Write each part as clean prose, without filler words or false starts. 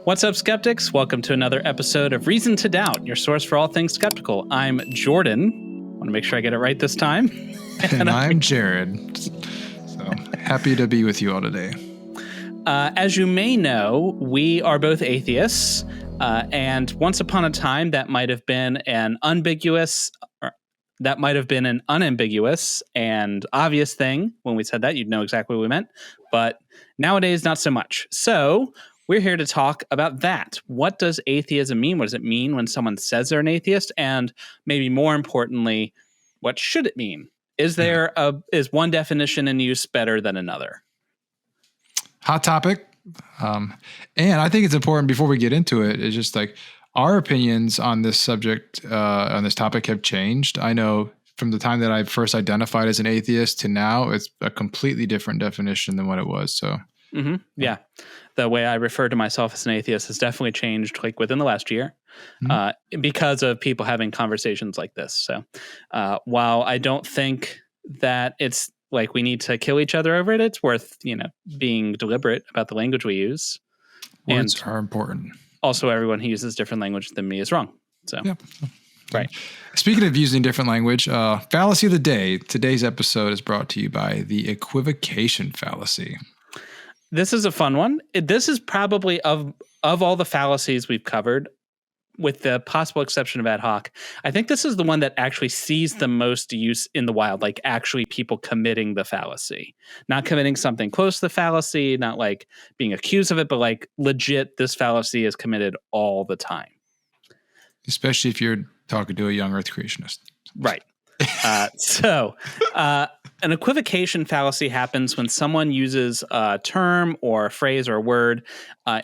What's up, skeptics? Welcome to another episode of Reason to Doubt, your source for all things skeptical. I'm Jordan. I want to make sure I get it right this time. And I'm Jared. So happy to be with you all today. As you may know, we are both atheists. And once upon a time, that might have been an unambiguous and obvious thing. When we said that, you'd know exactly what we meant. But nowadays, not so much. So we're here to talk about that. What does atheism mean? What does it mean when someone says they're an atheist? And maybe more importantly, what should it mean? Is one definition in use better than another? Hot topic. And I think it's important before we get into it, it's just like our opinions on this subject, on this topic have changed. I know from the time that I first identified as an atheist to now, it's a completely different definition than what it was. So, yeah, the way I refer to myself as an atheist has definitely changed like within the last year because of people having conversations like this. So while I don't think that it's like we need to kill each other over it, it's worth, being deliberate about the language we use. Words are important. Also, everyone who uses different language than me is wrong. So, yeah. Right. Speaking of using different language, fallacy of the day. Today's episode is brought to you by the equivocation fallacy. This is a fun one. This is probably of all the fallacies we've covered, with the possible exception of ad hoc, I think this is the one that actually sees the most use in the wild, like actually people committing the fallacy, not committing something close to the fallacy, not like being accused of it, but like legit, this fallacy is committed all the time. Especially if you're talking to a young earth creationist. Right. An equivocation fallacy happens when someone uses a term or a phrase or a word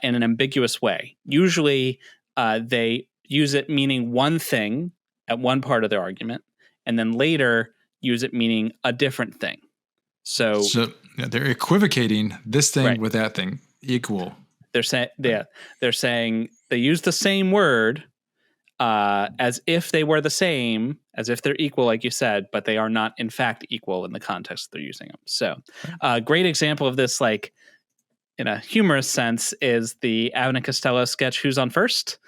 in an ambiguous way. Usually they use it meaning one thing at one part of their argument, and then later use it meaning a different thing. So they're equivocating this thing with that thing equal. They're saying they use the same word as if they were the same, as if they're equal, like you said, but they are not in fact equal in the context they're using them. So a great example of this, like in a humorous sense, is the Abbott and Costello sketch, Who's on First?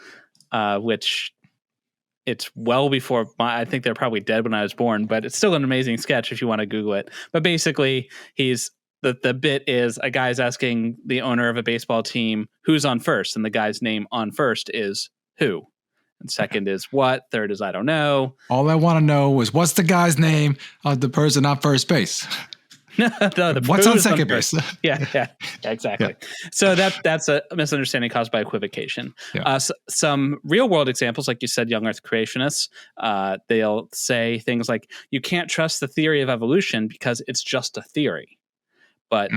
Which it's well before I think they're probably dead when I was born, but it's still an amazing sketch if you want to Google it. But basically, the bit is a guy's asking the owner of a baseball team, who's on first? And the guy's name on first is who? And second is what? Third is I don't know. All I want to know is what's the guy's name of the person on first base? What's on second base? Yeah, exactly. Yeah. So that's a misunderstanding caused by equivocation. Yeah. Some real world examples, like you said, young earth creationists, they'll say things like, you can't trust the theory of evolution because it's just a theory. But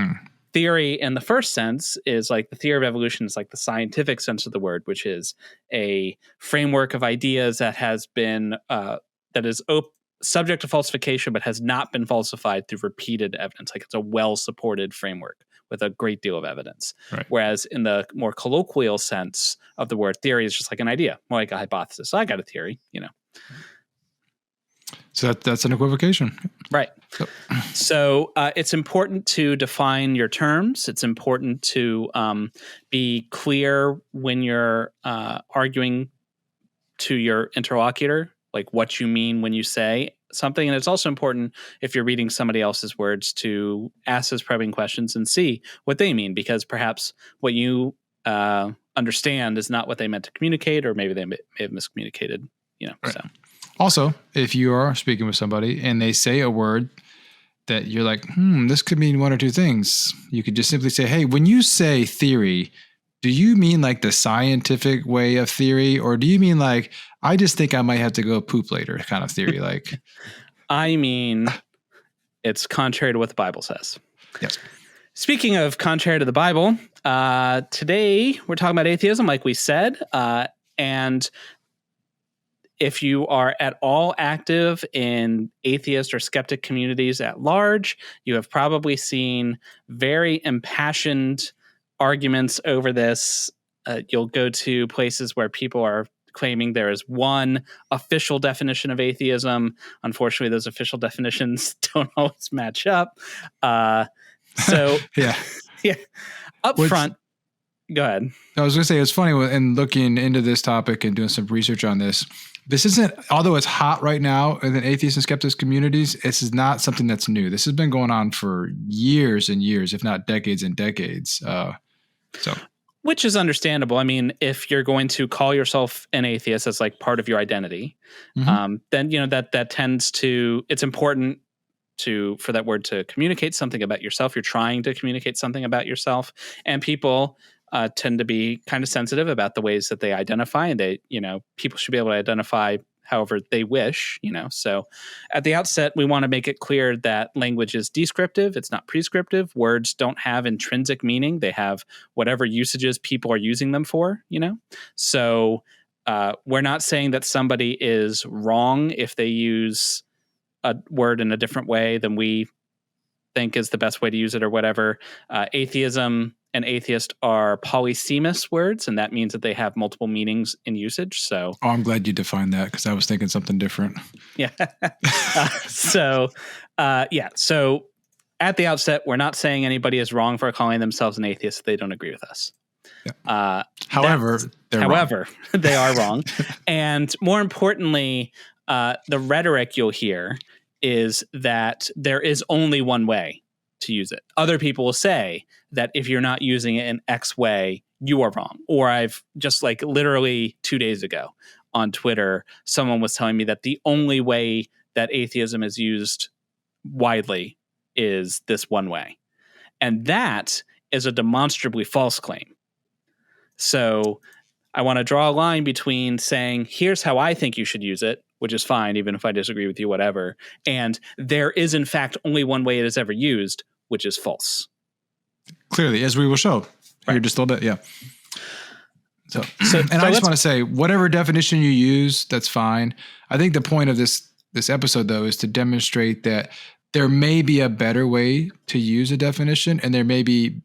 theory in the first sense is like the theory of evolution is like the scientific sense of the word, which is a framework of ideas that has been subject to falsification, but has not been falsified through repeated evidence. Like it's a well-supported framework with a great deal of evidence. Right. Whereas in the more colloquial sense of the word, theory is just like an idea, more like a hypothesis. So I got a theory, So that's an equivocation. Right. So it's important to define your terms. It's important to be clear when you're arguing to your interlocutor, like what you mean when you say something. And it's also important if you're reading somebody else's words to ask those probing questions and see what they mean, because perhaps what you understand is not what they meant to communicate, or maybe they may have miscommunicated, Right. So. Also, if you are speaking with somebody and they say a word that you're like, this could mean one or two things, you could just simply say, hey, when you say theory, do you mean like the scientific way of theory, or do you mean like, I just think I might have to go poop later kind of theory? Like, I mean, it's contrary to what the Bible says. Yes. Speaking of contrary to the Bible, today we're talking about atheism, like we said, and if you are at all active in atheist or skeptic communities at large, you have probably seen very impassioned arguments over this. You'll go to places where people are claiming there is one official definition of atheism. Unfortunately, those official definitions don't always match up. So yeah. Up front, Go ahead. I was going to say, it's funny in looking into this topic and doing some research on this. This isn't, although it's hot right now in the atheist and skeptics communities, this is not something that's new. This has been going on for years and years, if not decades and decades. Which is understandable. I mean, if you're going to call yourself an atheist as like part of your identity, then that tends to, it's important for that word to communicate something about yourself. You're trying to communicate something about yourself, and people tend to be kind of sensitive about the ways that they identify, and people should be able to identify however they wish, So at the outset, we want to make it clear that language is descriptive. It's not prescriptive. Words don't have intrinsic meaning. They have whatever usages people are using them for, So we're not saying that somebody is wrong if they use a word in a different way than we think is the best way to use it or whatever. Atheism and atheist are polysemous words, and that means that they have multiple meanings in usage. So, I'm glad you defined that, because I was thinking something different. Yeah. So at the outset, we're not saying anybody is wrong for calling themselves an atheist if they don't agree with us. Yeah. However, they are wrong. And more importantly, the rhetoric you'll hear is that there is only one way to use it. Other people will say that if you're not using it in X way, you are wrong. Or I've just literally 2 days ago on Twitter, someone was telling me that the only way that atheism is used widely is this one way. And that is a demonstrably false claim. So I want to draw a line between saying, here's how I think you should use it, which is fine, even if I disagree with you, whatever. And there is, in fact, only one way it is ever used, which is false. Clearly, as we will show. Right. You're just a little bit, yeah. So I just want to say, whatever definition you use, that's fine. I think the point of this episode, though, is to demonstrate that there may be a better way to use a definition, and there may be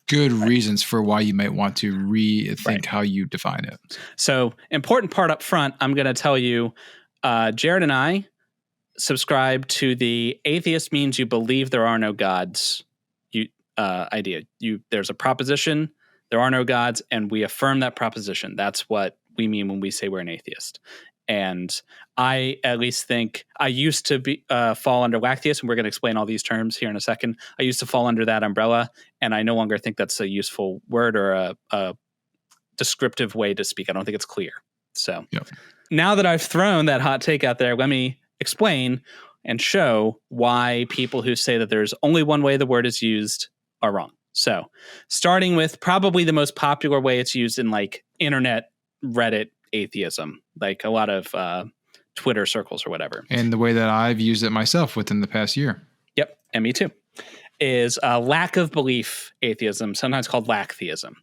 good reasons for why you might want to rethink how you define it. So, important part up front, I'm going to tell you, Jared and I subscribe to the atheist means you believe there are no gods idea. There's a proposition, there are no gods, and we affirm that proposition. That's what we mean when we say we're an atheist. And I at least think I used to fall under Lacktheism, and we're going to explain all these terms here in a second. I used to fall under that umbrella, and I no longer think that's a useful word or a descriptive way to speak. I don't think it's clear. So Now that I've thrown that hot take out there, let me explain and show why people who say that there's only one way the word is used are wrong. So starting with probably the most popular way it's used in internet, Reddit, atheism, a lot of Twitter circles or whatever. And the way that I've used it myself within the past year. Yep. And me too. Is lack of belief atheism, sometimes called Lacktheism,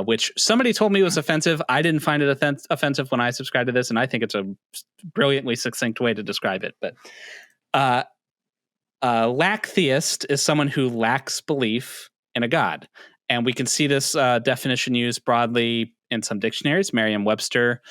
which somebody told me was offensive. I didn't find it offensive when I subscribed to this, and I think it's a brilliantly succinct way to describe it. But Lacktheist is someone who lacks belief in a god. And we can see this definition used broadly in some dictionaries. Merriam-Webster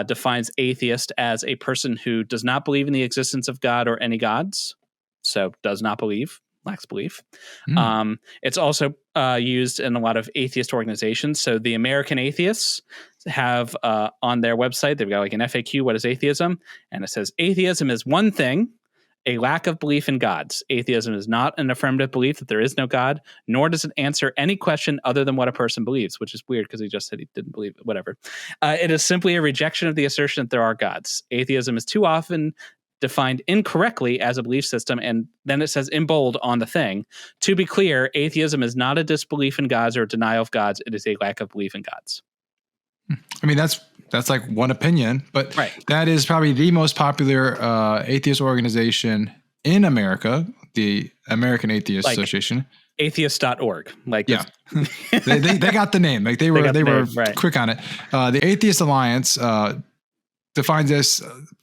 defines atheist as a person who does not believe in the existence of God or any gods. So does not believe, lacks belief. It's also used in a lot of atheist organizations. So the American Atheists have on their website, they've got an FAQ, what is atheism? And it says, atheism is one thing, a lack of belief in gods. Atheism is not an affirmative belief that there is no God, nor does it answer any question other than what a person believes, which is weird because he just said he didn't believe it, whatever. It is simply a rejection of the assertion that there are gods. Atheism is too often defined incorrectly as a belief system, and then it says in bold on the thing. To be clear, atheism is not a disbelief in gods or a denial of gods. It is a lack of belief in gods. I mean, that's one opinion, but that is probably the most popular atheist organization in America, the American Atheist Association. Atheist.org. They got the name. They were quick on it. The Atheist Alliance defines this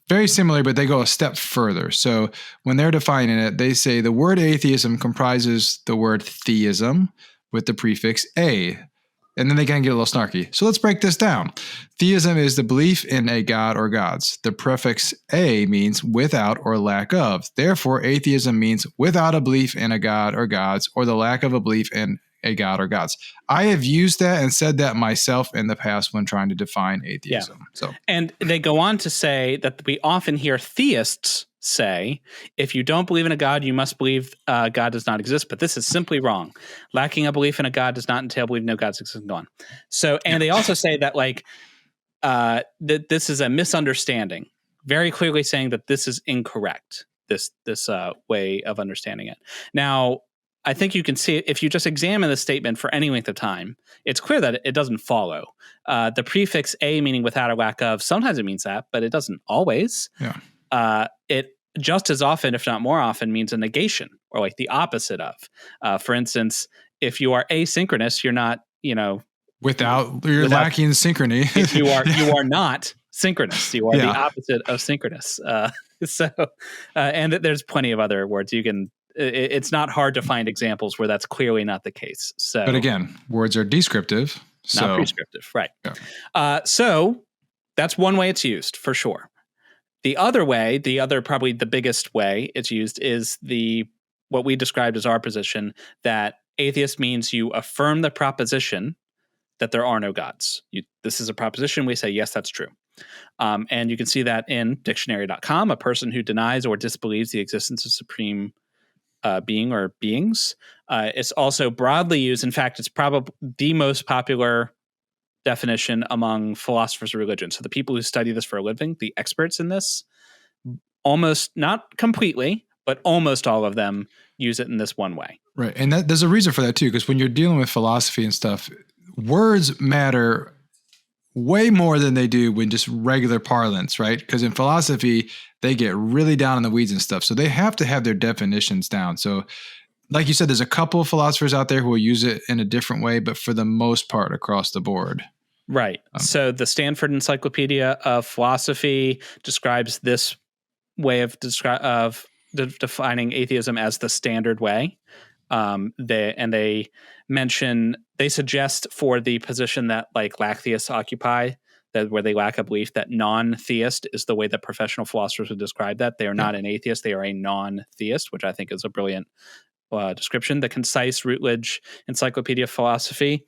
very similar, but they go a step further. So when they're defining it, they say the word atheism comprises the word theism with the prefix a. And then they can get a little snarky. So let's break this down. Theism is the belief in a god or gods. The prefix a means without or lack of. Therefore, atheism means without a belief in a god or gods, or the lack of a belief in a god or gods. I have used that and said that myself in the past when trying to define atheism. Yeah. So, and they go on to say that we often hear theists say, if you don't believe in a god, you must believe God does not exist. But this is simply wrong. Lacking a belief in a god does not entail believing no gods exist and go on. So, and they also say that like that this is a misunderstanding, very clearly saying that this is incorrect. This way of understanding it. Now, I think you can see if you just examine the statement for any length of time, it's clear that it doesn't follow. The prefix a meaning without or lack of, sometimes it means that, but it doesn't always. Yeah. It just as often, if not more often, means a negation or like the opposite of. For instance, if you are asynchronous, you're not, you're lacking synchrony. you are not synchronous. You are the opposite of synchronous. And there's plenty of other words you can. It's not hard to find examples where that's clearly not the case. So, but again, words are descriptive, not prescriptive, right? Yeah. So that's one way it's used for sure. The other way, probably the biggest way it's used is what we described as our position that atheist means you affirm the proposition that there are no gods. This is a proposition. We say, yes, that's true. And you can see that in dictionary.com, a person who denies or disbelieves the existence of supreme being or beings. It's also broadly used. In fact, it's probably the most popular definition among philosophers of religion. So the people who study this for a living, the experts in this, almost, not completely, but almost all of them use it in this one way. Right. And there's a reason for that too, because when you're dealing with philosophy and stuff, words matter way more than they do when just regular parlance, right? Because in philosophy, they get really down in the weeds and stuff. So they have to have their definitions down. So like you said, there's a couple of philosophers out there who will use it in a different way, but for the most part across the board. Right. So the Stanford Encyclopedia of Philosophy describes this way of defining atheism as the standard way. They suggest for the position that like Lacktheists occupy, that where they lack a belief, that non-theist is the way that professional philosophers would describe that. They are not an atheist; they are a non-theist, which I think is a brilliant description. The concise Routledge Encyclopedia of Philosophy,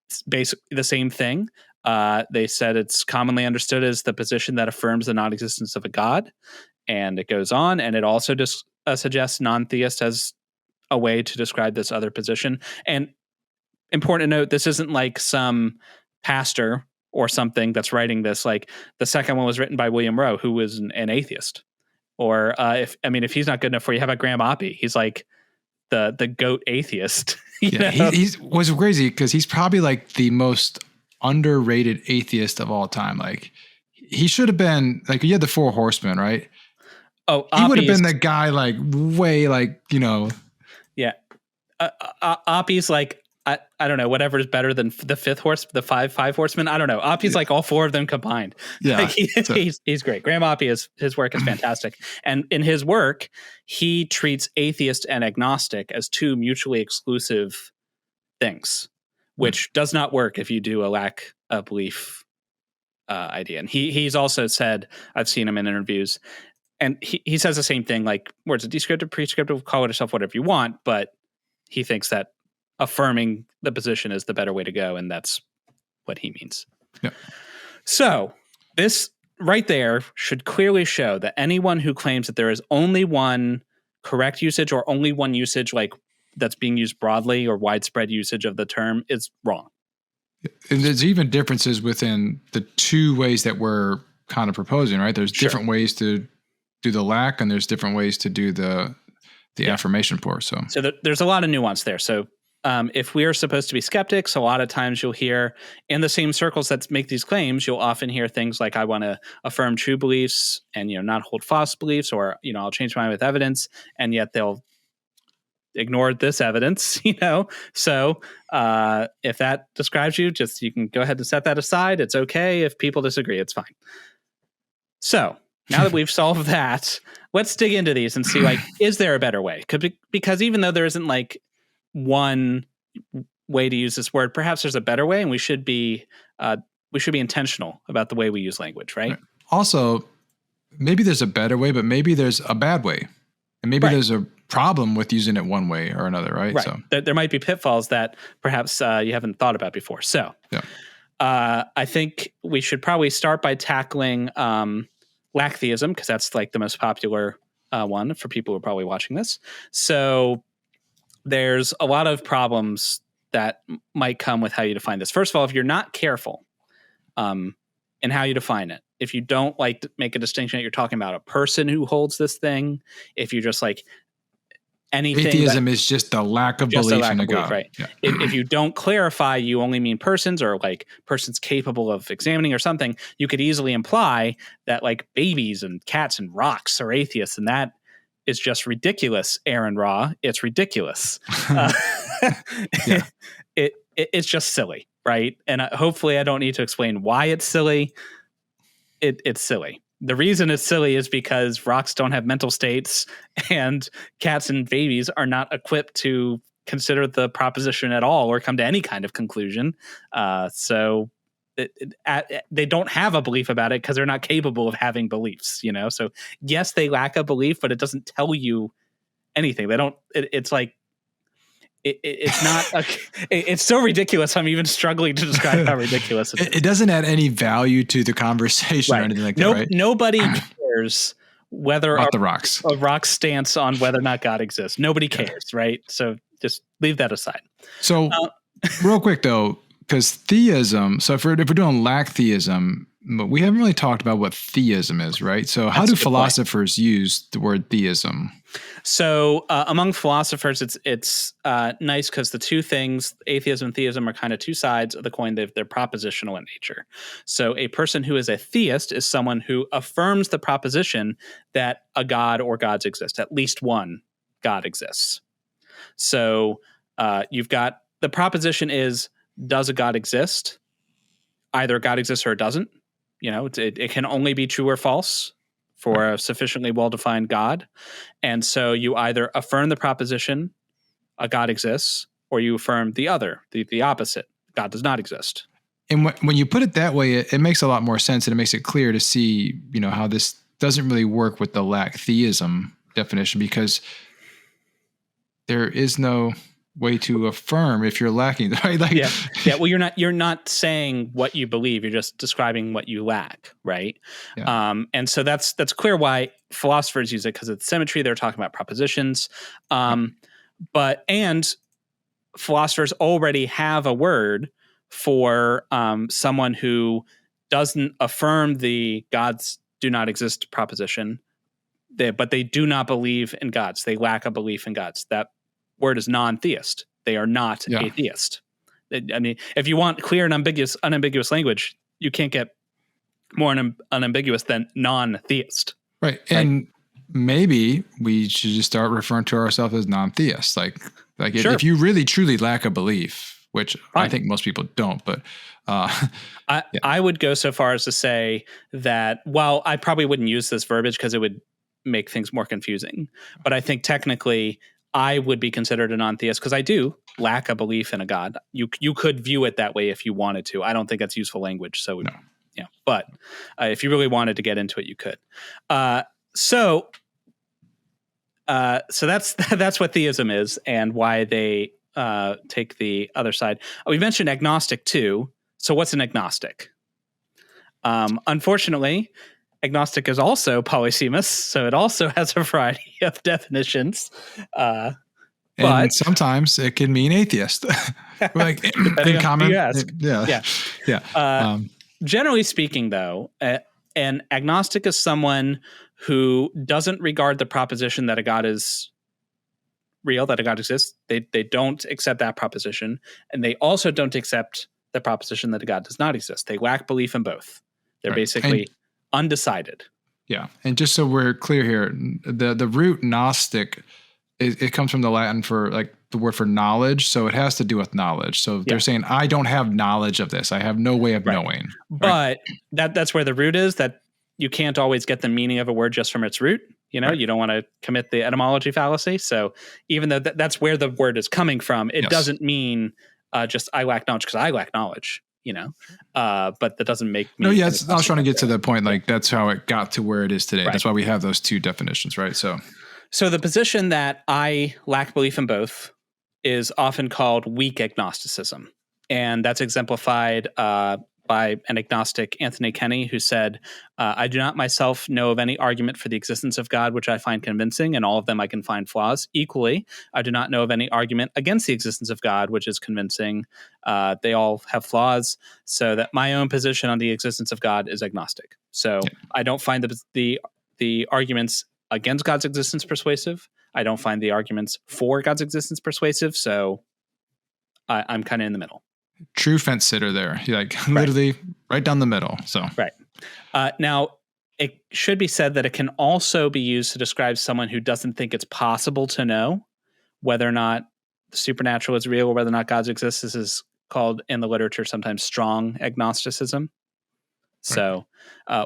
it's basically the same thing. They said it's commonly understood as the position that affirms the non-existence of a god, and it goes on, and it also suggests non-theist as a way to describe this other position. And important to note, this isn't like some pastor or something that's writing this. Like the second one was written by William Rowe, who was an atheist. Or if he's not good enough for you, how about Graham Oppy? He's like the goat atheist. He was crazy because he's probably like the most underrated atheist of all time. Like he should have been like, you had the Four Horsemen, right? Oh, he would have been the guy like way like, Yeah. Oppy's like, I don't know, whatever is better than the five horsemen. I don't know. Oppy's like all four of them combined. Yeah. Like he's great. Graham Oppy his work is fantastic. And in his work, he treats atheist and agnostic as two mutually exclusive things, which does not work if you do a lack of belief idea. And he's also said, I've seen him in interviews, and he says the same thing, like words are descriptive, prescriptive, call it yourself whatever you want, but he thinks that affirming the position is the better way to go, and that's what he means. Yeah. So this right there should clearly show that anyone who claims that there is only one correct usage or only one usage like that's being used broadly or widespread usage of the term is wrong. And there's even differences within the two ways that we're kind of proposing, right? There's different ways to do the lack, and there's different ways to do the affirmation for. So there's a lot of nuance there. So if we are supposed to be skeptics, a lot of times you'll hear in the same circles that make these claims, you'll often hear things like, I want to affirm true beliefs and, not hold false beliefs, or, I'll change my mind with evidence. And yet they'll ignore this evidence, So if that describes you, you can go ahead and set that aside. It's okay. If people disagree, it's fine. So now that we've solved that, let's dig into these and see, like, is there a better way? Because even though there isn't like one way to use this word, perhaps there's a better way, and we should be intentional about the way we use language, right? Also, maybe there's a better way, but maybe there's a bad way, and maybe there's a problem with using it one way or another, right? Right. So There might be pitfalls that perhaps you haven't thought about before. So I think we should probably start by tackling Lacktheism, because that's like the most popular one for people who are probably watching this. So there's a lot of problems that might come with how you define this. First of all, if you're not careful in how you define it, if you don't like to make a distinction that you're talking about a person who holds this thing, if you just like anything, atheism is just a lack of belief in a God. Right? Yeah. If you don't clarify, you only mean persons, or like persons capable of examining or something. You could easily imply that like babies and cats and rocks are atheists, and that is just ridiculous. Aaron Ra, it's ridiculous. It's just silly, right? And hopefully, I don't need to explain why it's silly. It's silly. The reason it's silly is because rocks don't have mental states, and cats and babies are not equipped to consider the proposition at all or come to any kind of conclusion. So they don't have a belief about it because they're not capable of having beliefs, you know? So yes, they lack a belief, but it doesn't tell you anything. They don't, it's like, it's not, it's so ridiculous. I'm even struggling to describe how ridiculous it is. It doesn't add any value to the conversation or anything like that, right? Nobody cares whether the rocks. A rock's stance on whether or not God exists. Nobody cares, right? So just leave that aside. So real quick though, because theism, so if we're doing Lacktheism, but we haven't really talked about what theism is, right? So how do philosophers use the word theism? So among philosophers, it's nice because the two things, atheism and theism, are kind of two sides of the coin. They're propositional in nature. So a person who is a theist is someone who affirms the proposition that a God or gods exist. At least one God exists. So you've got the proposition is, does a God exist? Either God exists or it doesn't. You know, it can only be true or false for a sufficiently well-defined God. And so you either affirm the proposition, a God exists, or you affirm the other, the opposite, God does not exist. And when you put it that way, it makes a lot more sense, and it makes it clear to see, you know, how this doesn't really work with the Lacktheism definition, because there is no way to affirm if you're lacking, right? Like, yeah. Well, you're not saying what you believe. You're just describing what you lack, right? Yeah. And so that's clear why philosophers use it, because it's symmetry. They're talking about propositions, but philosophers already have a word for someone who doesn't affirm the gods do not exist proposition, but they do not believe in gods. They lack a belief in gods. That word is non-theist. They are not atheist. I mean, if you want clear and unambiguous language, you can't get more unambiguous than non-theist. Right. And maybe we should just start referring to ourselves as non-theists. Like sure. If you really truly lack a belief, which I think most people don't, but I would go so far as to say that, while I probably wouldn't use this verbiage because it would make things more confusing, but I think technically I would be considered a non-theist because I do lack a belief in a God. You could view it that way if you wanted to. I don't think that's useful language. So, yeah. But if you really wanted to get into it, you could. So that's what theism is and why they take the other side. We mentioned agnostic too. So what's an agnostic? Unfortunately, agnostic is also polysemous, so it also has a variety of definitions. But sometimes it can mean atheist. Like in common, generally speaking, though, an agnostic is someone who doesn't regard the proposition that a God is real, that a God exists. They don't accept that proposition, and they also don't accept the proposition that a God does not exist. They lack belief in both. They're basically undecided. Yeah. And just so we're clear here, the root Gnostic, it comes from the Latin for like the word for knowledge. So it has to do with knowledge. So they're saying, I don't have knowledge of this. I have no way of knowing. But that's where the root is, that you can't always get the meaning of a word just from its root. You know, you don't want to commit the etymology fallacy. So even though that's where the word is coming from, it doesn't mean just I lack knowledge because I lack knowledge. You know, but that doesn't make me. No, I was trying to get to the point, like that's how it got to where it is today. Right. That's why we have those two definitions, right? So So the position that I lack belief in both is often called weak agnosticism. And that's exemplified by an agnostic, Anthony Kenny, who said, I do not myself know of any argument for the existence of God which I find convincing, and all of them I can find flaws. Equally, I do not know of any argument against the existence of God which is convincing. They all have flaws, so that my own position on the existence of God is agnostic. So I don't find the arguments against God's existence persuasive. I don't find the arguments for God's existence persuasive, so I'm kind of in the middle. True fence sitter there. You're like literally right down the middle. So right. Now, it should be said that it can also be used to describe someone who doesn't think it's possible to know whether or not the supernatural is real or whether or not God exists. This is called in the literature sometimes strong agnosticism. So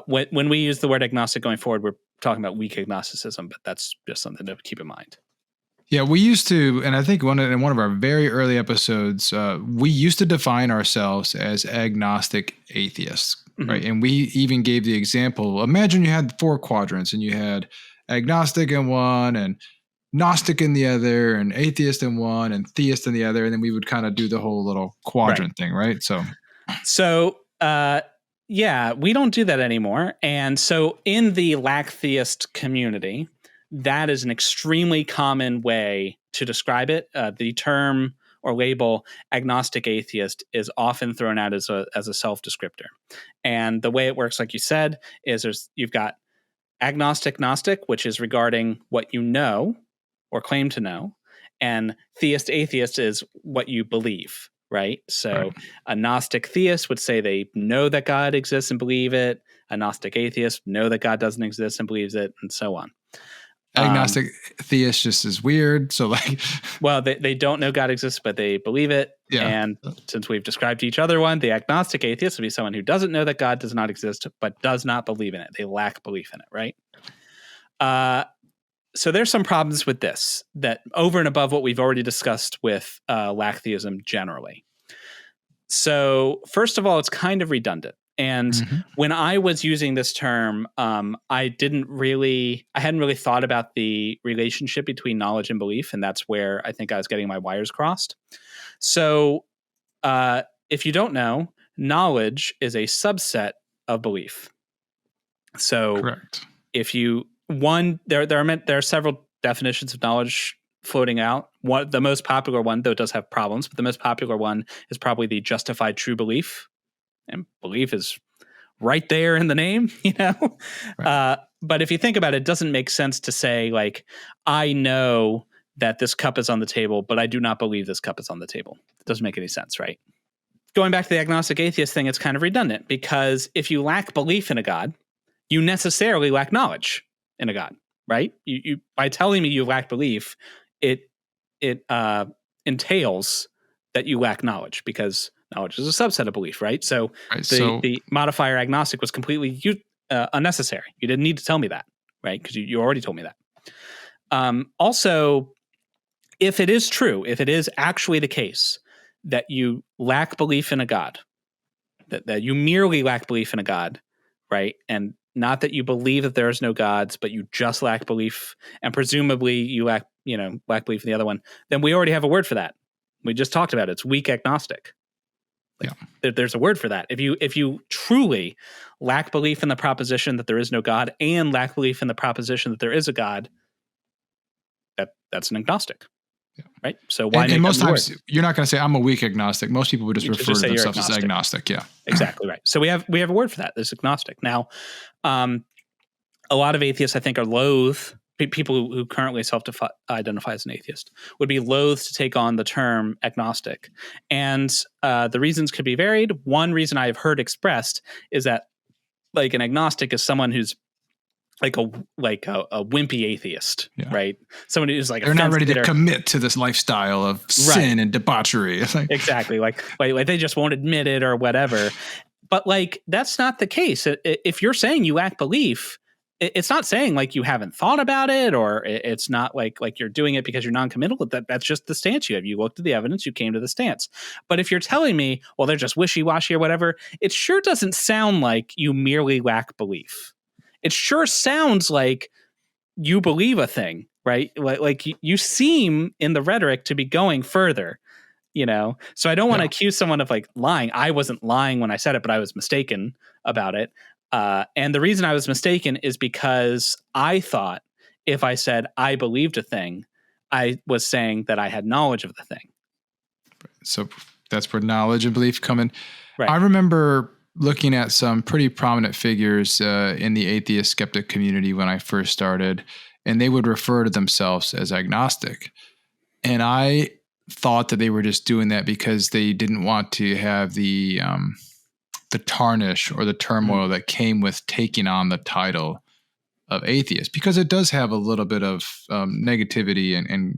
when we use the word agnostic going forward, we're talking about weak agnosticism, but that's just something to keep in mind. Yeah, we used to, and I think in one of our very early episodes, we used to define ourselves as agnostic atheists, right? And we even gave the example. Imagine you had 4 quadrants, and you had agnostic in one, and Gnostic in the other, and atheist in one, and theist in the other, and then we would kind of do the whole little quadrant thing, right? So yeah, we don't do that anymore. And so in the Lacktheist community, that is an extremely common way to describe it. The term or label agnostic atheist is often thrown out as a self-descriptor. And the way it works, like you said, is you've got agnostic Gnostic, which is regarding what you know or claim to know, and theist atheist is what you believe, right? So a Gnostic theist would say they know that God exists and believe it. A Gnostic atheist know that God doesn't exist and believes it, and so on. Agnostic theist just is weird. So well, they don't know God exists, but they believe it. Yeah. And since we've described each other one, the agnostic atheist would be someone who doesn't know that God does not exist, but does not believe in it. They lack belief in it, right? So there's some problems with this that over and above what we've already discussed with Lacktheism generally. So first of all, it's kind of redundant. And when I was using this term, I hadn't really thought about the relationship between knowledge and belief. And that's where I think I was getting my wires crossed. So if you don't know, knowledge is a subset of belief. So if you, there are several definitions of knowledge floating out. The most popular one, though it does have problems, but the most popular one is probably the justified true belief. And belief is right there in the name, you know? But if you think about it, it doesn't make sense to say, like, I know that this cup is on the table, but I do not believe this cup is on the table. It doesn't make any sense, right? Going back to the agnostic atheist thing, it's kind of redundant because if you lack belief in a God, you necessarily lack knowledge in a God, right? You by telling me you lack belief, it entails that you lack knowledge because knowledge is a subset of belief, right? So the modifier agnostic was completely unnecessary. You didn't need to tell me that, right? Because you already told me that. Also, if it is true, if it is actually the case that you lack belief in a God, that you merely lack belief in a God, right? And not that you believe that there is no gods, but you just lack belief, and presumably you lack belief in the other one, then we already have a word for that. We just talked about it. It's weak agnostic. There's a word for that. If you truly lack belief in the proposition that there is no God and lack belief in the proposition that there is a God, that's an agnostic, right? So why? And most times you're not going to say I'm a weak agnostic. Most people would just refer to themselves as agnostic. Yeah, exactly right. So we have a word for that. There's agnostic. Now, a lot of atheists, I think, are loath. People who currently self-identify as an atheist would be loath to take on the term agnostic. And the reasons could be varied. One reason I've heard expressed is that like an agnostic is someone who's like a wimpy atheist, right? Someone who's like they're not ready to commit to this lifestyle of sin and debauchery. Exactly. Like they just won't admit it or whatever. But like that's not the case. If you're saying you lack belief, it's not saying like you haven't thought about it, or it's not like you're doing it because you're non-committal. That's just the stance you have. You looked at the evidence, you came to the stance. But if you're telling me, well, they're just wishy-washy or whatever, it sure doesn't sound like you merely lack belief. It sure sounds like you believe a thing right? Like you seem in the rhetoric to be going further, so I don't want to accuse someone of like lying. I wasn't lying when I said it, but I was mistaken about it. And the reason I was mistaken is because I thought if I said I believed a thing, I was saying that I had knowledge of the thing. So that's where knowledge and belief come in. Right. I remember looking at some pretty prominent figures in the atheist skeptic community when I first started, and they would refer to themselves as agnostic. And I thought that they were just doing that because they didn't want to have the tarnish or the turmoil that came with taking on the title of atheist, because it does have a little bit of negativity and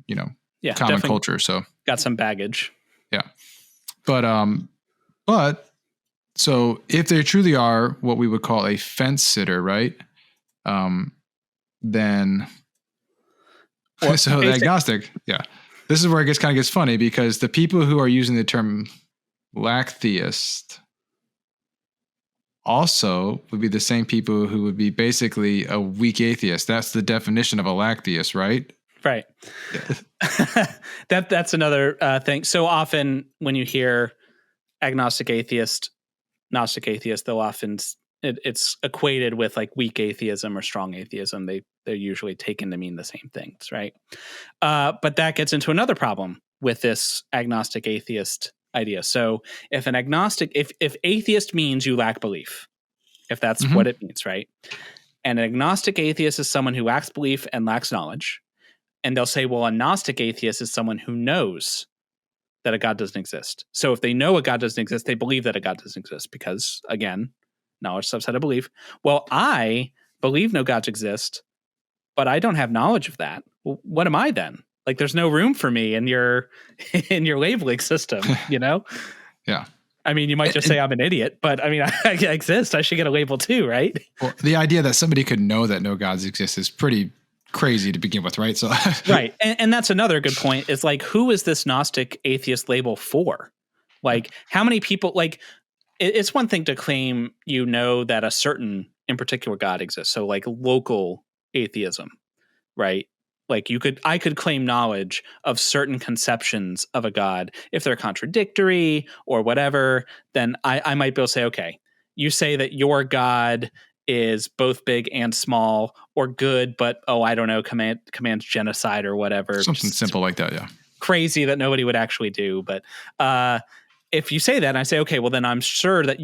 common culture. So got some baggage. Yeah. But so if they truly are what we would call a fence sitter, right? Then so the agnostic, this is where it kind of gets funny, because the people who are using the term Lacktheist also would be the same people who would be basically a weak atheist. That's the definition of a Lacktheist, right? Right. That's another thing. So often when you hear agnostic atheist, Gnostic atheist, they'll often it's equated with like weak atheism or strong atheism. They're usually taken to mean the same things, right? But that gets into another problem with this agnostic atheist idea. So if an agnostic, if atheist means you lack belief, if that's what it means, right? And an agnostic atheist is someone who lacks belief and lacks knowledge. And they'll say, well, a Gnostic atheist is someone who knows that a God doesn't exist. So if they know a God doesn't exist, they believe that a God doesn't exist because, again, knowledge subset of belief. Well, I believe no gods exist, but I don't have knowledge of that. Well, what am I then? Like, there's no room for me in your labeling system, Yeah. I mean, you might just say I'm an idiot, but I mean, I exist. I should get a label too, right? Well, the idea that somebody could know that no gods exist is pretty crazy to begin with, right? So right. And that's another good point. Is like, who is this Gnostic atheist label for? Like, how many people, like, it's one thing to claim, that a certain in particular God exists. So like local atheism, right? Like I could claim knowledge of certain conceptions of a God. If they're contradictory or whatever, then I might be able to say, okay, you say that your God is both big and small, or good, but I don't know, commands genocide or whatever. Something simple like that, yeah. Crazy that nobody would actually do. But if you say that, and I say, okay, well then I'm sure that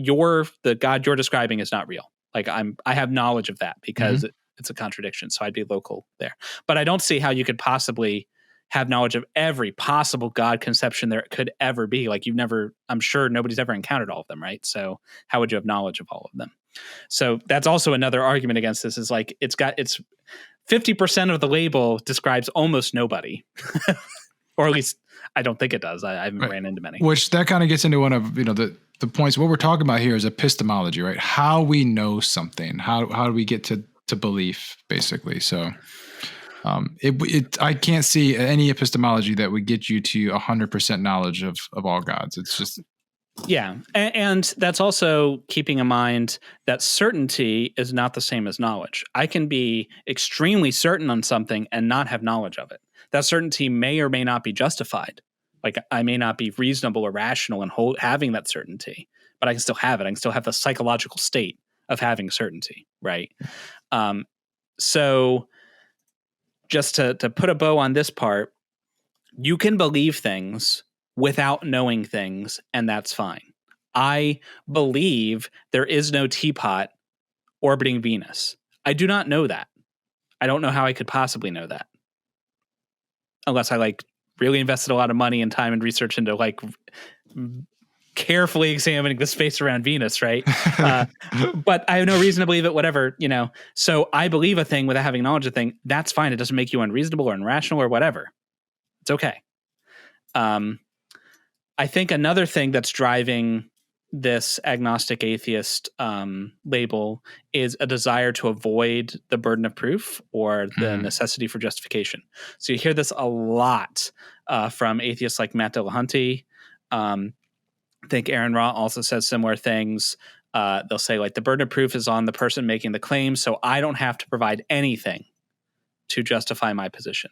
the God you're describing is not real. Like I have knowledge of that because it's a contradiction. So I'd be local there. But I don't see how you could possibly have knowledge of every possible God conception there could ever be. Like I'm sure nobody's ever encountered all of them, right? So how would you have knowledge of all of them? So that's also another argument against this, is like it's 50% of the label describes almost nobody. Or at least I don't think it does. I haven't ran into many. Which that kind of gets into one of the points. What we're talking about here is epistemology, right? How we know something. How do we get to belief, basically? So I can't see any epistemology that would get you to 100% knowledge of all gods. It's just and that's also keeping in mind that certainty is not the same as knowledge. I can be extremely certain on something and not have knowledge of it. That certainty may or may not be justified. Like I may not be reasonable or rational in having that certainty, but I can still have it. I can still have the psychological state of having certainty, right? So just to put a bow on this part, you can believe things without knowing things, and that's fine. I believe there is no teapot orbiting Venus. I do not know that. I don't know how I could possibly know that. Unless I really invested a lot of money and time and research into carefully examining the space around Venus, right? But I have no reason to believe it, whatever, So I believe a thing without having knowledge of a thing. That's fine. It doesn't make you unreasonable or irrational or whatever. It's okay. I think another thing that's driving this agnostic atheist label is a desire to avoid the burden of proof or the necessity for justification. So you hear this a lot from atheists like Matt Dillahunty. I think Aaron Ra also says similar things. They'll say the burden of proof is on the person making the claim, so I don't have to provide anything to justify my position.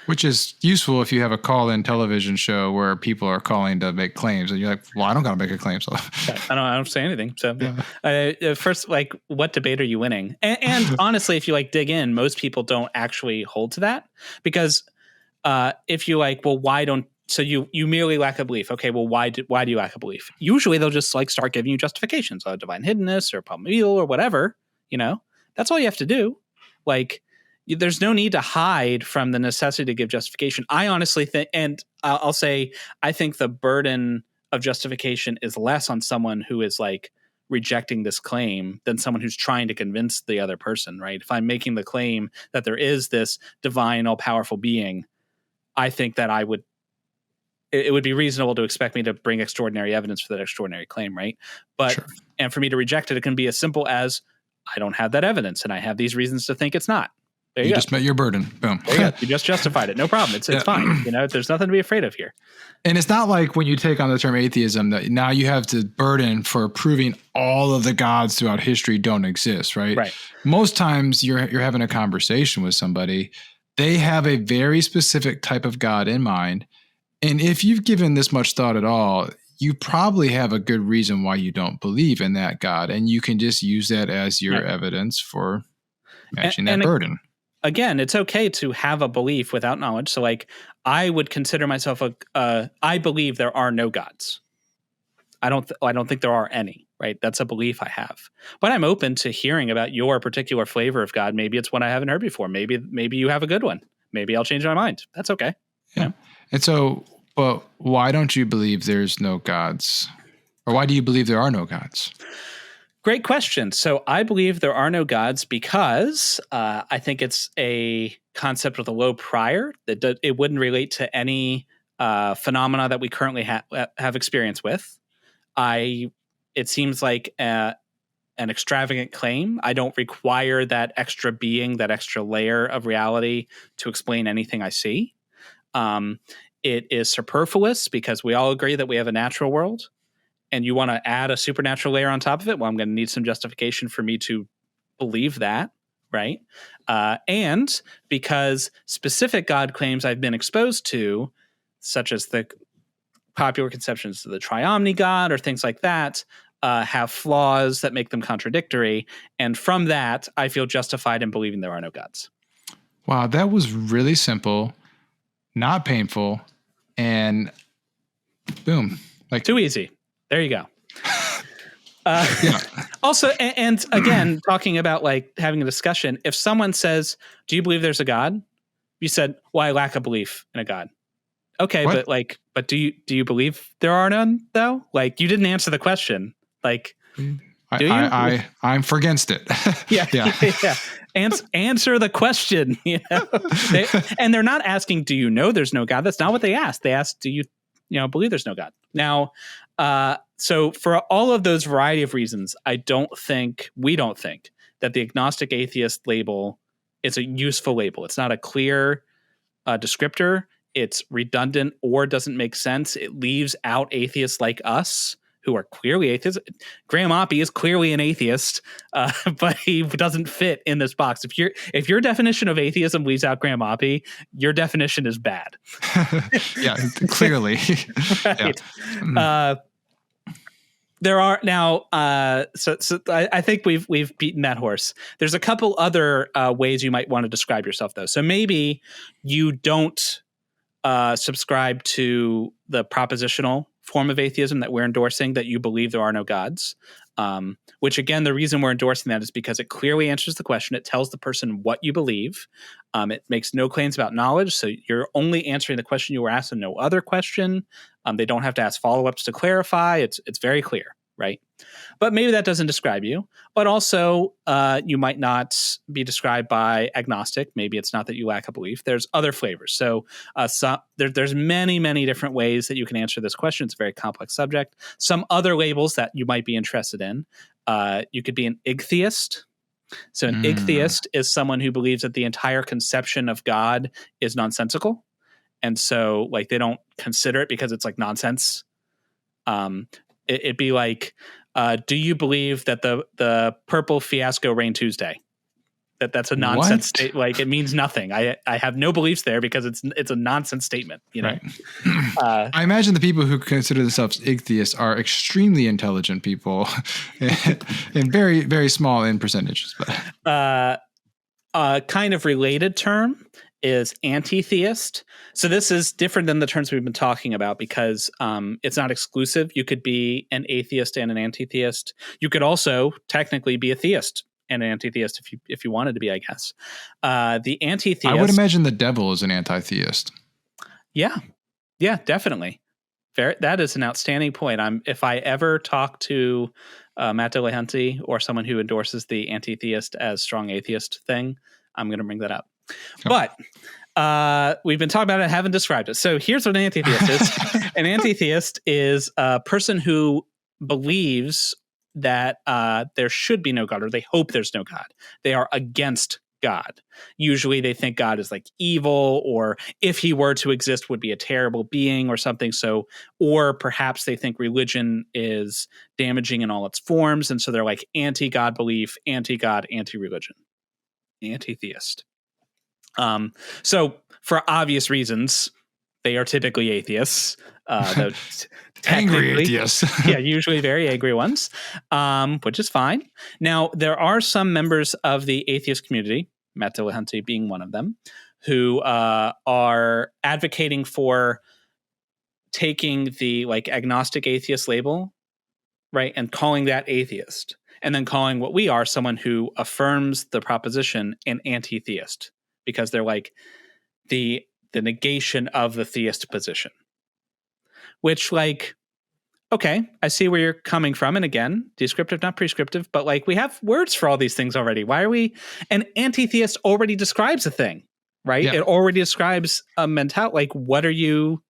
Which is useful if you have a call-in television show where people are calling to make claims, and you're like, "Well, I don't got to make a claim." So I don't say anything. So first, like, what debate are you winning? And honestly, if you like dig in, most people don't actually hold to that, because if you like, well, why don't? So you merely lack a belief. Okay, well, why do you lack a belief? Usually, they'll just like start giving you justifications, divine hiddenness or problem of evil or whatever. That's all you have to do. Like, there's no need to hide from the necessity to give justification. I honestly think, and I'll say, I think the burden of justification is less on someone who is like rejecting this claim than someone who's trying to convince the other person, right? If I'm making the claim that there is this divine, all-powerful being, I think that it would be reasonable to expect me to bring extraordinary evidence for that extraordinary claim, right? But sure. And for me to reject it, it can be as simple as, I don't have that evidence, and I have these reasons to think it's not. There you go. Just met your burden. Boom. There you go. You just justified it. No problem. It's fine. There's nothing to be afraid of here. And it's not like when you take on the term atheism that now you have the burden for proving all of the gods throughout history don't exist, right? Right. Most times you're having a conversation with somebody, they have a very specific type of God in mind. And if you've given this much thought at all, you probably have a good reason why you don't believe in that God. And you can just use that as your evidence for matching that burden. Again, it's okay to have a belief without knowledge. So like, I would consider myself I believe there are no gods. I don't think there are any, right? That's a belief I have. But I'm open to hearing about your particular flavor of God. Maybe it's one I haven't heard before. Maybe you have a good one. Maybe I'll change my mind. That's okay. Yeah. And so, but why don't you believe there's no gods? Or why do you believe there are no gods? Great question. So I believe there are no gods because I think it's a concept with a low prior. That it wouldn't relate to any phenomena that we currently have experience with. It seems like an extravagant claim. I don't require that extra being, that extra layer of reality to explain anything I see. It is superfluous because we all agree that we have a natural world. And you want to add a supernatural layer on top of it, well, I'm going to need some justification for me to believe that, right? And because specific God claims I've been exposed to, such as the popular conceptions of the triomni God or things like that, have flaws that make them contradictory. And from that, I feel justified in believing there are no gods. Wow, that was really simple, not painful, and boom. Like too easy. There you go. Also, and again, talking about like having a discussion, if someone says, do you believe there's a God? You said, well, I lack a belief in a God. Okay, what? but do you believe there are none though? Like, you didn't answer the question. Like, do you? I'm for against it. Yeah. Answer the question, and they're not asking, do you know there's no God? That's not what they asked. They asked, do you believe there's no God? Now, so for all of those variety of reasons, we don't think that the agnostic atheist label is a useful label. It's not a clear descriptor. It's redundant or doesn't make sense. It leaves out atheists like us who are clearly atheists. Graham Oppie is clearly an atheist, but he doesn't fit in this box. If your definition of atheism leaves out Graham Oppie, your definition is bad. Yeah, clearly. Right. Yeah. There are now. So I think we've beaten that horse. There's a couple other ways you might want to describe yourself, though. So maybe you don't subscribe to the propositional form of atheism that we're endorsing, that you believe there are no gods, which again, the reason we're endorsing that is because it clearly answers the question. It tells the person what you believe. It makes no claims about knowledge. So you're only answering the question you were asked and no other question. They don't have to ask follow-ups to clarify. It's very clear, right? But maybe that doesn't describe you. But also, you might not be described by agnostic. Maybe it's not that you lack a belief. There's other flavors. So there's many, many different ways that you can answer this question. It's a very complex subject. Some other labels that you might be interested in. You could be an igtheist. So an igtheist is someone who believes that the entire conception of God is nonsensical. And so like they don't consider it because it's like nonsense. It'd be like, do you believe that the purple fiasco rained Tuesday? That's a nonsense state. Like, it means nothing. I have no beliefs there because it's a nonsense statement, you know? Right. I imagine the people who consider themselves atheists are extremely intelligent people and very, very small in percentages. But a kind of related term is anti-theist. So this is different than the terms we've been talking about because it's not exclusive. You could be an atheist and an anti-theist. You could also technically be a theist and an anti-theist if you wanted to be, I guess. The anti-theist, I would imagine the devil is an anti-theist. Yeah, definitely. That is an outstanding point. If I ever talk to Matt Dillahunty or someone who endorses the anti-theist as strong atheist thing, I'm going to bring that up. Oh. But we've been talking about it, haven't described it. So here's what an anti-theist is. An anti-theist is a person who believes that there should be no God, or they hope there's no God. They are against God. Usually they think God is like evil, or if he were to exist would be a terrible being or something. So, or perhaps they think religion is damaging in all its forms. And so they're like anti-God belief, anti-God, anti-religion, anti-theist. So for obvious reasons, they are typically atheists. Angry atheists. Yeah, usually very angry ones, which is fine. Now, there are some members of the atheist community, Matt Dillahunty being one of them, who are advocating for taking the like agnostic atheist label, right, and calling that atheist, and then calling what we are someone who affirms the proposition an anti-theist, because they're like the negation of the theist position. Which, like, okay, I see where you're coming from. And again, descriptive, not prescriptive, but like we have words for all these things already. Why are we? An anti-theist already describes a thing, right? Yeah. It already describes a mentality. Like, what are you,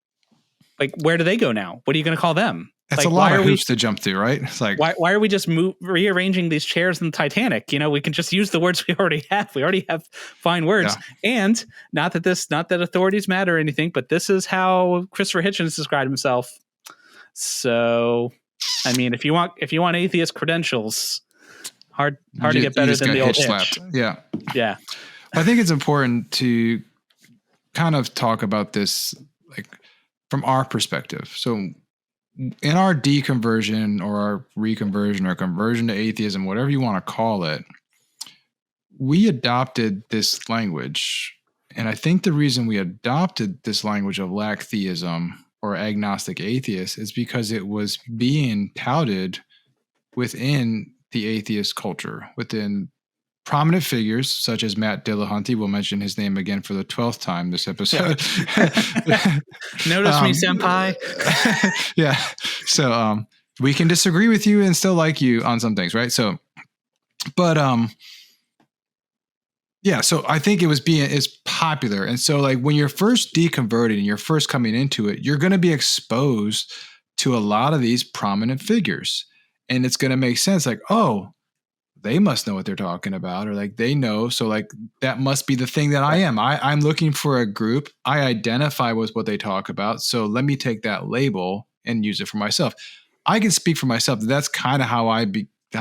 like, where do they go now? What are you going to call them? It's like, a lot of hoops to jump through, right? It's like, why are we just rearranging these chairs in the Titanic? You know, we can just use the words we already have. We already have fine words. Yeah. And not that authorities matter or anything, but this is how Christopher Hitchens described himself. So, I mean, if you want atheist credentials, hard to get better than the old Hitch. Yeah. I think it's important to kind of talk about this, like, from our perspective. So, in our deconversion or our reconversion or conversion to atheism, whatever you want to call it, we adopted this language. And I think the reason we adopted this language of Lacktheism or agnostic atheist is because it was being touted within the atheist culture, within prominent figures such as Matt Dillahunty. We'll mention his name again for the 12th time this episode. Notice me, senpai. Yeah. So we can disagree with you and still like you on some things, right? So, but yeah, so I think it's popular. And so like when you're first deconverting and you're first coming into it, you're going to be exposed to a lot of these prominent figures. And it's going to make sense like, oh, they must know what they're talking about, or like they know. So like that must be the thing that I am. I'm looking for a group. I identify with what they talk about. So let me take that label and use it for myself. I can speak for myself. That's kind of how I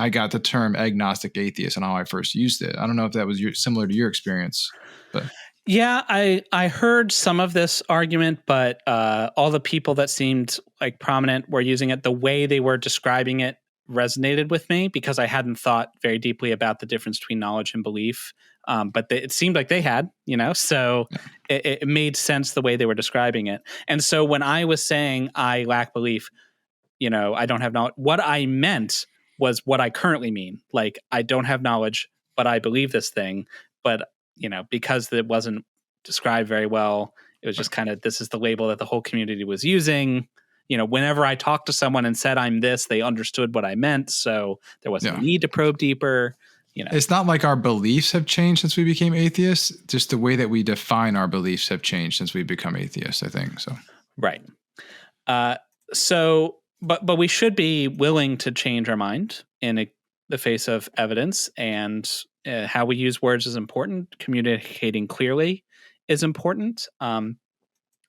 got the term agnostic atheist and how I first used it. I don't know if that was similar to your experience, but. Yeah, I heard some of this argument, but all the people that seemed like prominent were using it. The way they were describing it resonated with me because I hadn't thought very deeply about the difference between knowledge and belief. But it seemed like they had, so it made sense the way they were describing it. And so when I was saying I lack belief, I don't have knowledge, what I meant was what I currently mean. Like, I don't have knowledge, but I believe this thing. But, because it wasn't described very well, it was just kind of, this is the label that the whole community was using. Whenever I talked to someone and said I'm this, they understood what I meant. So there wasn't a need to probe deeper. It's not like our beliefs have changed since we became atheists. Just the way that we define our beliefs have changed since we become atheists, I think. So, right. But we should be willing to change our mind in the face of evidence, and how we use words is important. Communicating clearly is important.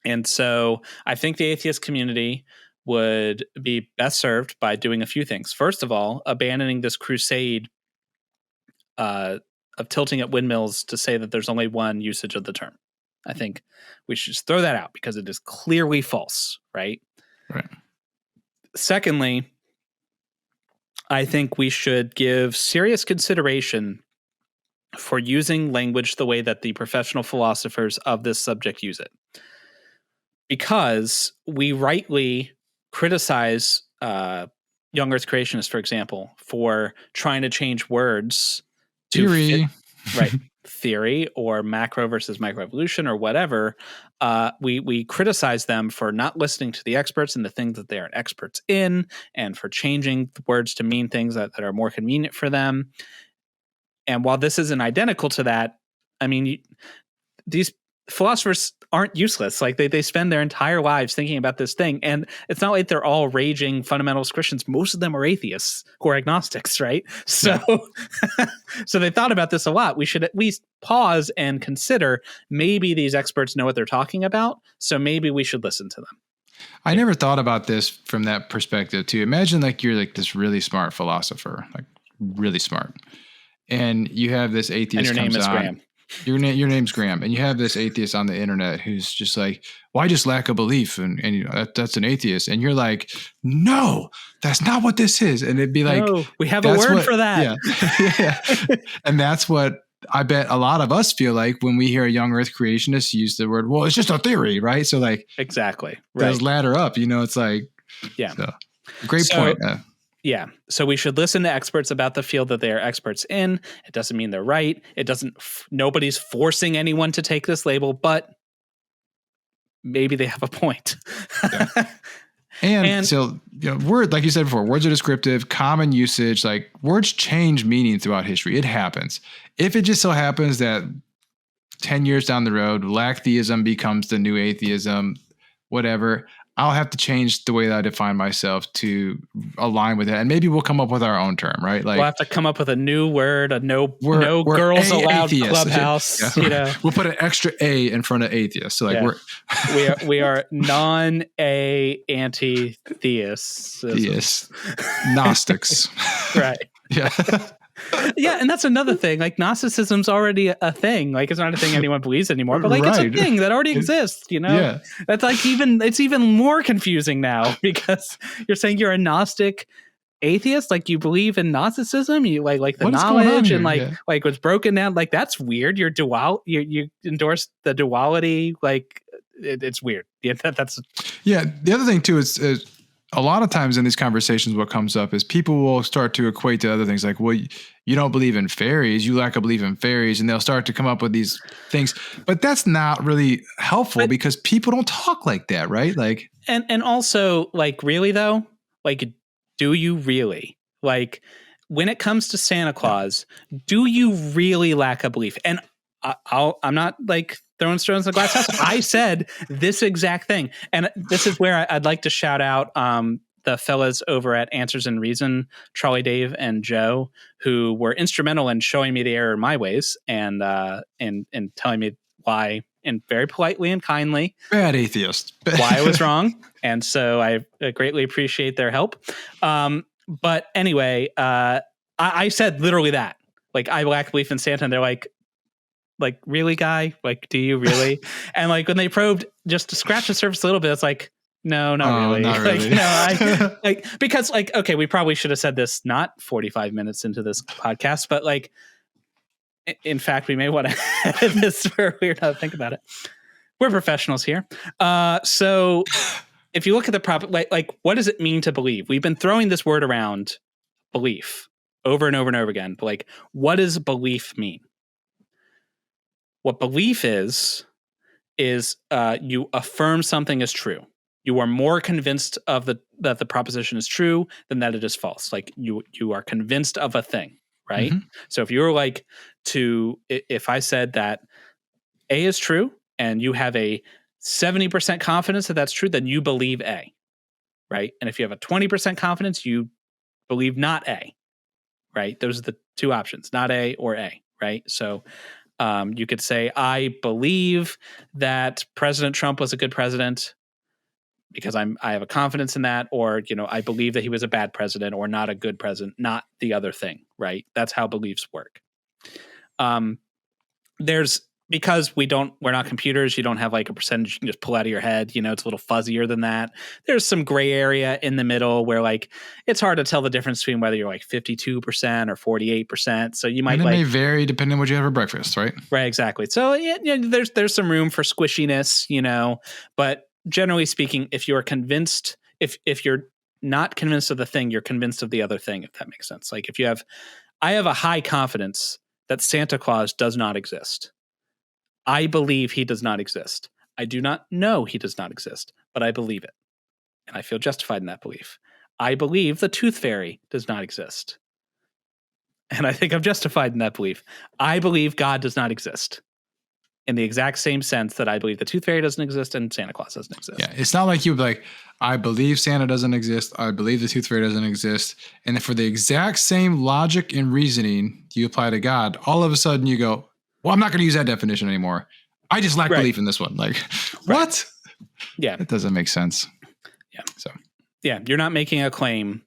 And so I think the atheist community would be best served by doing a few things. First of all, abandoning this crusade tilting at windmills to say that there's only one usage of the term. I think we should just throw that out because it is clearly false, right? Right. Secondly, I think we should give serious consideration for using language the way that the professional philosophers of this subject use it. Because we rightly criticize young Earth creationists, for example, for trying to change words to Theory. Right. Theory or macro versus microevolution or whatever. We criticize them for not listening to the experts and the things that they are experts in, and for changing the words to mean things that are more convenient for them. And while this isn't identical to that, I mean, these philosophers aren't useless. Like they spend their entire lives thinking about this thing. And it's not like they're all raging fundamentalist Christians. Most of them are atheists who are agnostics, right? So, so they thought about this a lot. We should at least pause and consider maybe these experts know what they're talking about. So maybe we should listen to them. I never thought about this from that perspective too. Imagine like you're like this really smart philosopher, like really smart. And you have this atheist. And your name is Graham. Your name's Graham, and you have this atheist on the internet who's just like, "Why just lack a belief?" And you know that's an atheist, and you're like, "No, that's not what this is." And it'd be like, no, we have a word for that. Yeah. And that's what I bet a lot of us feel like when we hear a young Earth creationist use the word. Well, it's just a theory, right? So like, exactly, those ladder up. You know, it's like, yeah, so, great point. Yeah. So we should listen to experts about the field that they are experts in. It doesn't mean they're right. It doesn't, nobody's forcing anyone to take this label, but maybe they have a point. Yeah. And so, you know, word, like you said before, words are descriptive, common usage, like words change meaning throughout history. It happens. If it just so happens that 10 years down the road, Lacktheism becomes the new atheism, whatever, I'll have to change the way that I define myself to align with it. And maybe we'll come up with our own term, right? Like we'll have to come up with a new word, no girls allowed clubhouse. Yeah. You know, we'll put an extra A in front of atheist. So like we are non-A anti-theists. Theists. Gnostics. Right. Yeah. Yeah, and that's another thing. Like Gnosticism's already a thing. Like it's not a thing anyone believes anymore, but like it's a thing that already exists. You know, yeah. That's like it's even more confusing now because you're saying you're a Gnostic atheist, like you believe in Gnosticism, you like the knowledge and like what's broken down. Like that's weird. You're dual. You endorse the duality. Like it's weird. Yeah, that's. Yeah. The other thing too is a lot of times in these conversations, what comes up is people will start to equate to other things like, well, you don't believe in fairies, you lack a belief in fairies, and they'll start to come up with these things. But that's not really helpful because people don't talk like that, right? Like, and also like, really though, like, do you really like when it comes to Santa Claus? Do you really lack a belief? And I'm not like throwing stones in the glass house. I said this exact thing. And this is where I'd like to shout out the fellas over at Answers and Reason, Charlie, Dave, and Joe, who were instrumental in showing me the error in my ways and telling me why, and very politely and kindly, bad atheist, why I was wrong. And so I greatly appreciate their help. But anyway, I said literally that. Like, I lack belief in Santa, and they're like, really, guy? Like, do you really? And like when they probed just to scratch the surface a little bit, it's like, no, not really. Not really. Like, no, because like, okay, we probably should have said this not 45 minutes into this podcast, but like, in fact, we may want to edit this for weird how to think about it. We're professionals here. So if you look at the like, what does it mean to believe? We've been throwing this word around, belief, over and over and over again. But like, what does belief mean? What belief is you affirm something is true. You are more convinced of that the proposition is true than that it is false. Like you are convinced of a thing, right? Mm-hmm. So if you're like if I said that A is true and you have a 70% confidence that that's true, then you believe A, right? And if you have a 20% confidence, you believe not A, right? Those are the two options, not A or A, right? So you could say, I believe that President Trump was a good president because I have a confidence in that, or, I believe that he was a bad president or not a good president, not the other thing, right? That's how beliefs work. Because we're not computers, you don't have like a percentage you can just pull out of your head. It's a little fuzzier than that. There's some gray area in the middle where like it's hard to tell the difference between whether you're like 52% or 48%. So you might, and it may vary depending on what you have for breakfast, right? Right, exactly. So there's some room for squishiness, but generally speaking, if you're convinced, if you're not convinced of the thing, you're convinced of the other thing, if that makes sense. Like I have a high confidence that Santa Claus does not exist. I believe he does not exist. I do not know he does not exist, but I believe it. And I feel justified in that belief. I believe the Tooth Fairy does not exist. And I think I'm justified in that belief. I believe God does not exist in the exact same sense that I believe the Tooth Fairy doesn't exist and Santa Claus doesn't exist. Yeah, it's not like you would be like, I believe Santa doesn't exist. I believe the Tooth Fairy doesn't exist. And for the exact same logic and reasoning you apply to God, all of a sudden you go, well, I'm not going to use that definition anymore. I just lack belief in this one. Like, what? Yeah. It doesn't make sense. Yeah. So, yeah, you're not making a claim.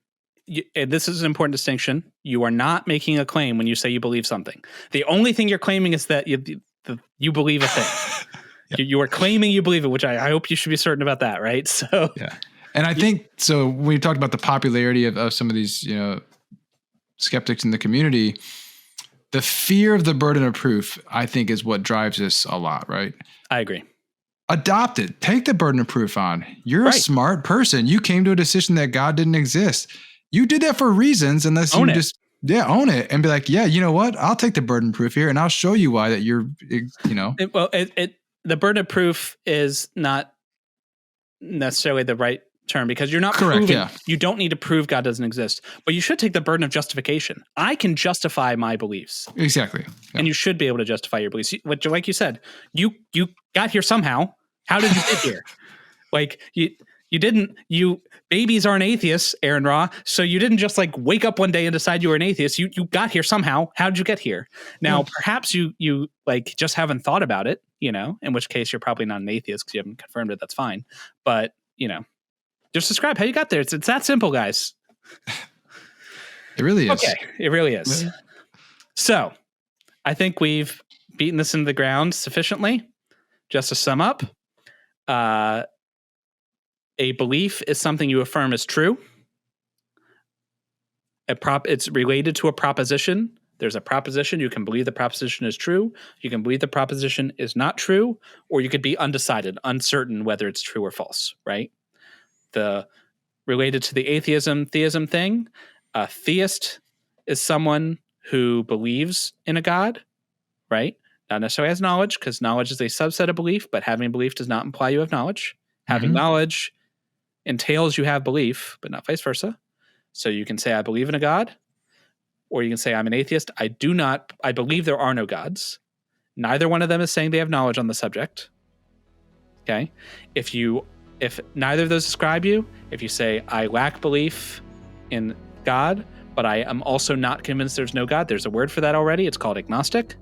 This is an important distinction. You are not making a claim when you say you believe something. The only thing you're claiming is that you believe a thing. Yep. You are claiming you believe it, which I hope you should be certain about that, right? So, yeah. And I think, so we talked about the popularity of some of these, skeptics in the community. The fear of the burden of proof, I think, is what drives this a lot, right? I agree. Adopt it. Take the burden of proof on. You're a smart person. You came to a decision that God didn't exist. You did that for reasons, unless you just own it and be like, yeah, you know what? I'll take the burden of proof here, and I'll show you why that you're, the burden of proof is not necessarily the right term because you're not correct. Proving, you don't need to prove God doesn't exist, but you should take the burden of justification. I can justify my beliefs. Exactly. Yeah. And you should be able to justify your beliefs. Like you said, you got here somehow. How did you get here? Like babies aren't atheists, Aaron Ra. So you didn't just like wake up one day and decide you were an atheist. You got here somehow. How did you get here? Now, perhaps you like just haven't thought about it, in which case you're probably not an atheist because you haven't confirmed it. That's fine. But, just describe how you got there. It's that simple, guys. It really is. Okay, it really is. Yeah. So I think we've beaten this into the ground sufficiently. Just to sum up, a belief is something you affirm is true. It's related to a proposition. There's a proposition. You can believe the proposition is true. You can believe the proposition is not true, or you could be undecided, uncertain whether it's true or false, right? Related to the theism thing, a theist is someone who believes in a God, right? Not necessarily has knowledge, because knowledge is a subset of belief, but having belief does not imply you have knowledge. Mm-hmm. Having knowledge entails you have belief, but not vice versa. So you can say, I believe in a God, or you can say, I'm an atheist. I believe there are no gods. Neither one of them is saying they have knowledge on the subject. Okay? If neither of those describe you, if you say, I lack belief in God, but I am also not convinced there's no God, there's a word for that already. It's called agnostic.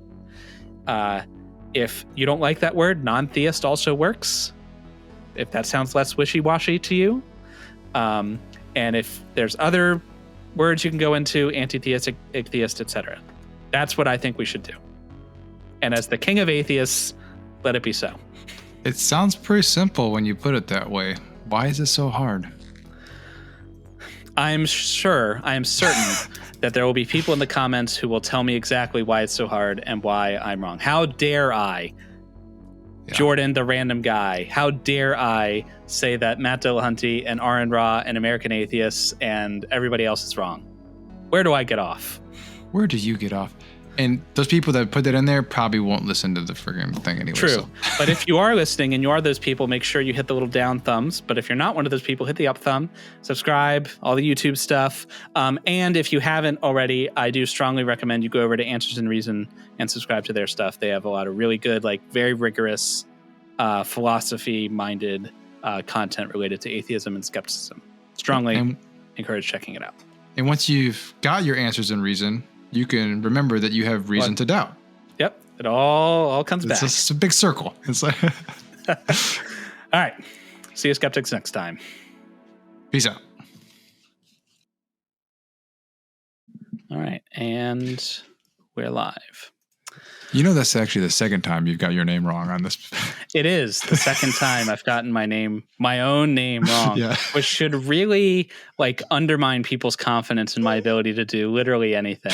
If you don't like that word, non-theist also works, if that sounds less wishy-washy to you. And if there's other words you can go into, anti-theist, igtheist, etc. That's what I think we should do. And as the king of atheists, let it be so. It sounds pretty simple when you put it that way. Why is it so hard? I am certain that there will be people in the comments who will tell me exactly why it's so hard and why I'm wrong. How dare I, Jordan, the random guy, how dare I say that Matt Dillahunty and Aaron Ra and American Atheists and everybody else is wrong? Where do I get off? Where do you get off? And those people that put that in there probably won't listen to the friggin' thing anyway. True. So. But if you are listening and you are those people, make sure you hit the little down thumbs. But if you're not one of those people, hit the up thumb, subscribe, all the YouTube stuff. And if you haven't already, I do strongly recommend you go over to Answers in Reason and subscribe to their stuff. They have a lot of really good, very rigorous philosophy-minded content related to atheism and skepticism. Strongly encourage checking it out. And once you've got your Answers in Reason, you can remember that you have reason to doubt. Yep. It all comes back. It's a big circle. It's like all right. See you skeptics next time. Peace out. All right. And we're live. You know, that's actually the second time you've got your name wrong on this. It is the second time I've gotten my own name wrong, Yeah. which should really like undermine people's confidence in my ability to do literally anything.